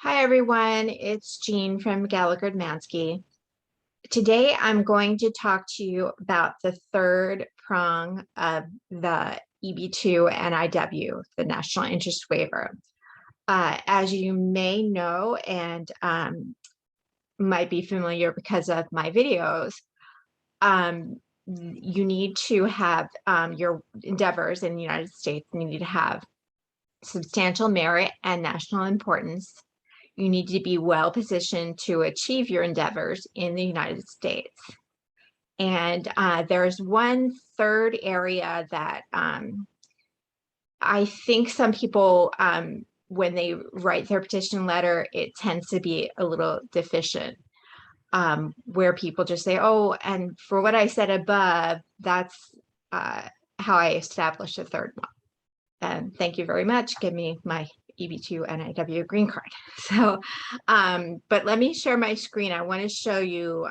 Hi, everyone. It's Jean from Gallagher Domanski. Today, I'm going to talk to you about the third prong of the EB-2 NIW, the National Interest Waiver. As you may know and might be familiar because of my videos, you need to have your endeavors in the United States need to have substantial merit and national importance. You need to be well positioned to achieve your endeavors in the United States. And there's one third area that I think some people, when they write their petition letter, it tends to be a little deficient, where people just say, oh, and for what I said above, that's how I established a third one. And thank you very much. Give me my EB-2 NIW green card. So, but let me share my screen. I want to show you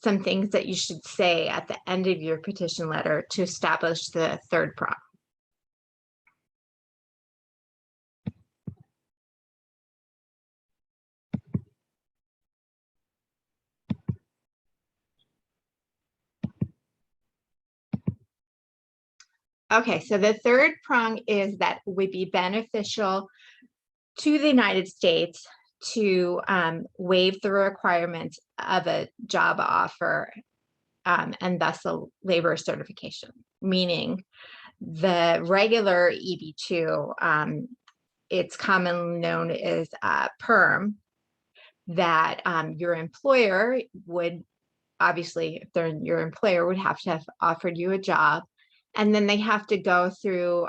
some things that you should say at the end of your petition letter to establish the third prong. Okay, so the third prong is that it would be beneficial to the United States to waive the requirements of a job offer and thus a labor certification, meaning the regular EB-2, it's commonly known as PERM, that your employer would, obviously, if they're your employer, would have to have offered you a job. And then they have to go through,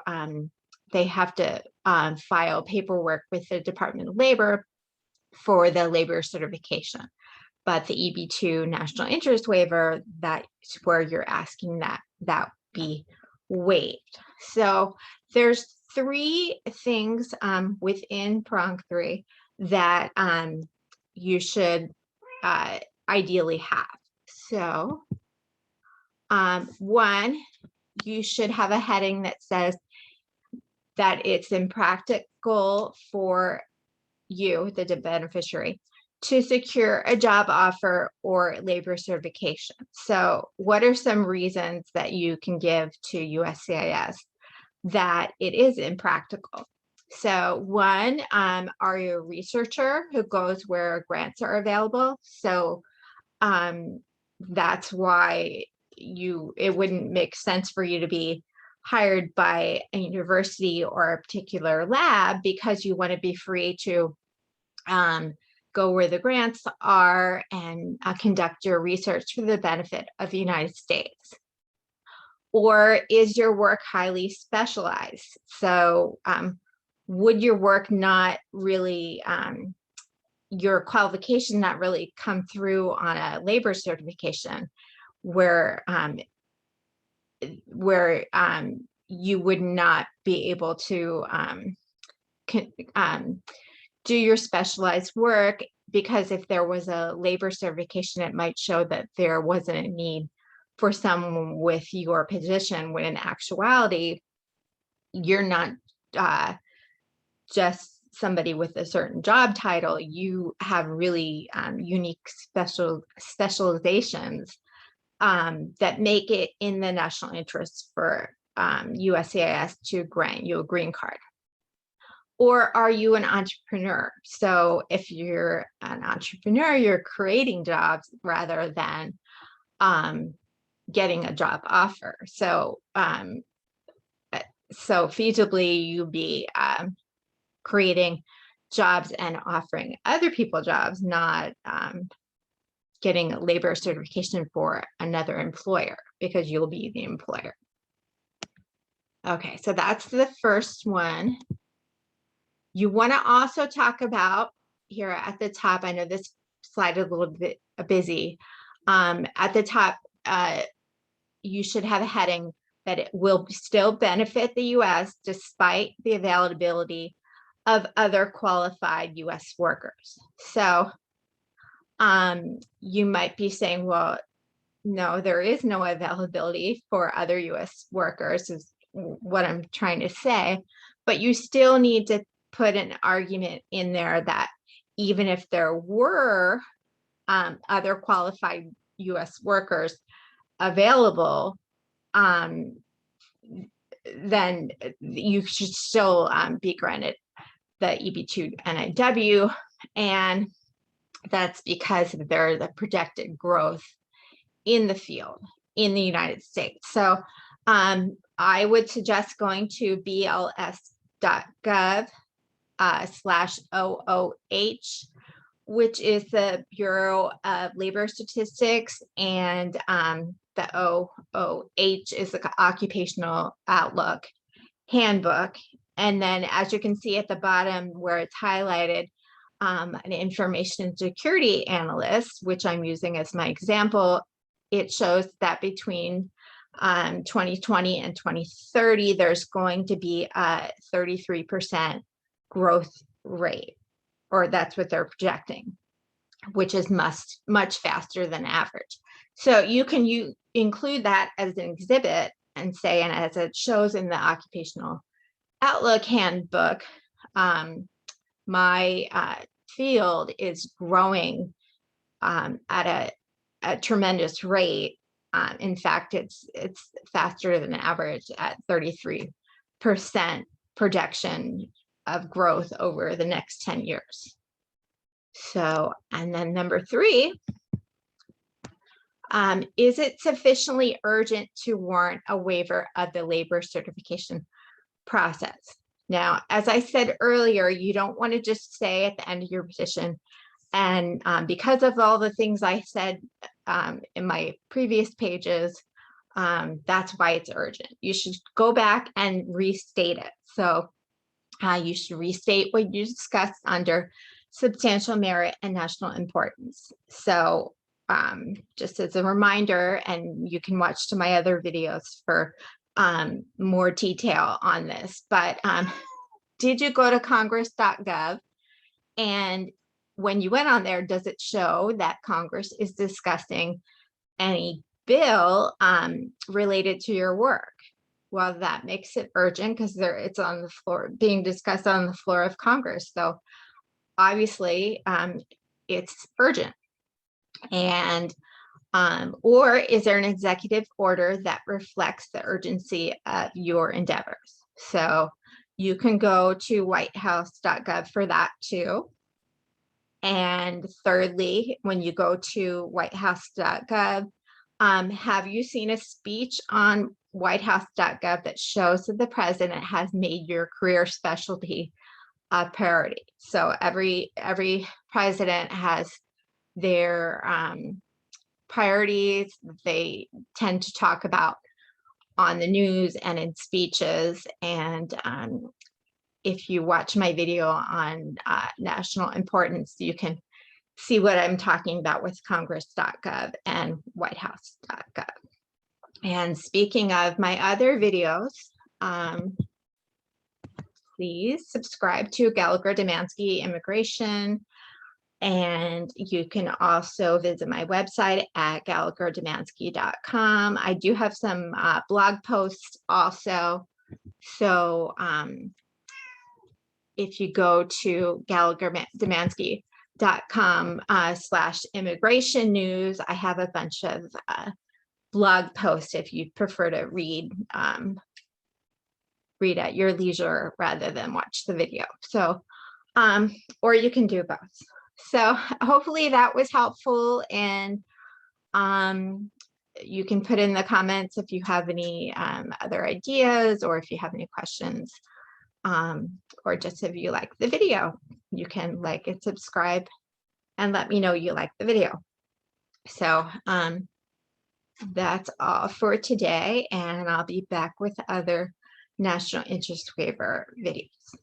they have to file paperwork with the Department of Labor for the labor certification. But the EB-2 National Interest Waiver, that's where you're asking that be waived. So there's three things within prong 3 that you should ideally have. So one, you should have a heading that says that it's impractical for you, the beneficiary, to secure a job offer or labor certification. So what are some reasons that you can give to USCIS that it is impractical? So one, are you a researcher who goes where grants are available? So that's why it wouldn't make sense for you to be hired by a university or a particular lab, because you want to be free to go where the grants are and conduct your research for the benefit of the United States. Or is your work highly specialized? So would your work not really, your qualification not really come through on a labor certification, where you would not be able to do your specialized work, because if there was a labor certification, it might show that there wasn't a need for someone with your position, when in actuality, you're not just somebody with a certain job title. You have really unique specializations that make it in the national interest for USCIS to grant you a green card. Or are you an entrepreneur? So if you're an entrepreneur, you're creating jobs rather than getting a job offer. So feasibly, you'd be creating jobs and offering other people jobs, not getting a labor certification for another employer, because you'll be the employer. Okay, so that's the first one. You want to also talk about here at the top, I know this slide is a little bit busy. At the top, you should have a heading that it will still benefit the US despite the availability of other qualified US workers. So you might be saying, well, no, there is no availability for other US workers, is what I'm trying to say, but you still need to put an argument in there that even if there were other qualified U.S. workers available, then you should still be granted the EB-2 NIW, and that's because there's a projected growth in the field in the United States. So I would suggest going to bls.gov/OOH, which is the Bureau of Labor Statistics, and the OOH is the Occupational Outlook Handbook. And then, as you can see at the bottom where it's highlighted, an information security analyst, which I'm using as my example, it shows that between 2020 and 2030, there's going to be a 33% growth rate, or that's what they're projecting, which is much faster than average. So you can include that as an exhibit and say, and as it shows in the Occupational Outlook Handbook, my field is growing at a tremendous rate. In fact, it's faster than average at 33% projection of growth over the next 10 years. So, and then number 3, is it sufficiently urgent to warrant a waiver of the labor certification process? Now, as I said earlier, you don't want to just say at the end of your petition, and because of all the things I said in my previous pages, that's why it's urgent. You should go back and restate it. So you should restate what you discussed under substantial merit and national importance. So just as a reminder, and you can watch to my other videos for more detail on this, but did you go to congress.gov, and when you went on there, does it show that Congress is discussing any bill related to your work? Well, that makes it urgent because it's on the floor, being discussed on the floor of Congress. So obviously it's urgent. And or is there an executive order that reflects the urgency of your endeavors? So you can go to whitehouse.gov for that too. And thirdly, when you go to whitehouse.gov, have you seen a speech on whitehouse.gov that shows that the president has made your career specialty a priority? So every president has their priorities they tend to talk about on the news and in speeches. And if you watch my video on national importance, you can see what I'm talking about with congress.gov and whitehouse.gov. And speaking of my other videos, please subscribe to Gallagher, Domanski Immigration. And you can also visit my website at gallagherdomanski.com. I do have some blog posts also. So if you go to gallagherdomanski.com/immigration news, I have a bunch of blog posts if you prefer to read at your leisure rather than watch the video. So, or you can do both. So hopefully that was helpful, and you can put in the comments if you have any other ideas, or if you have any questions, or just if you like the video, you can like and subscribe and let me know you like the video. So that's all for today, and I'll be back with other national interest waiver videos.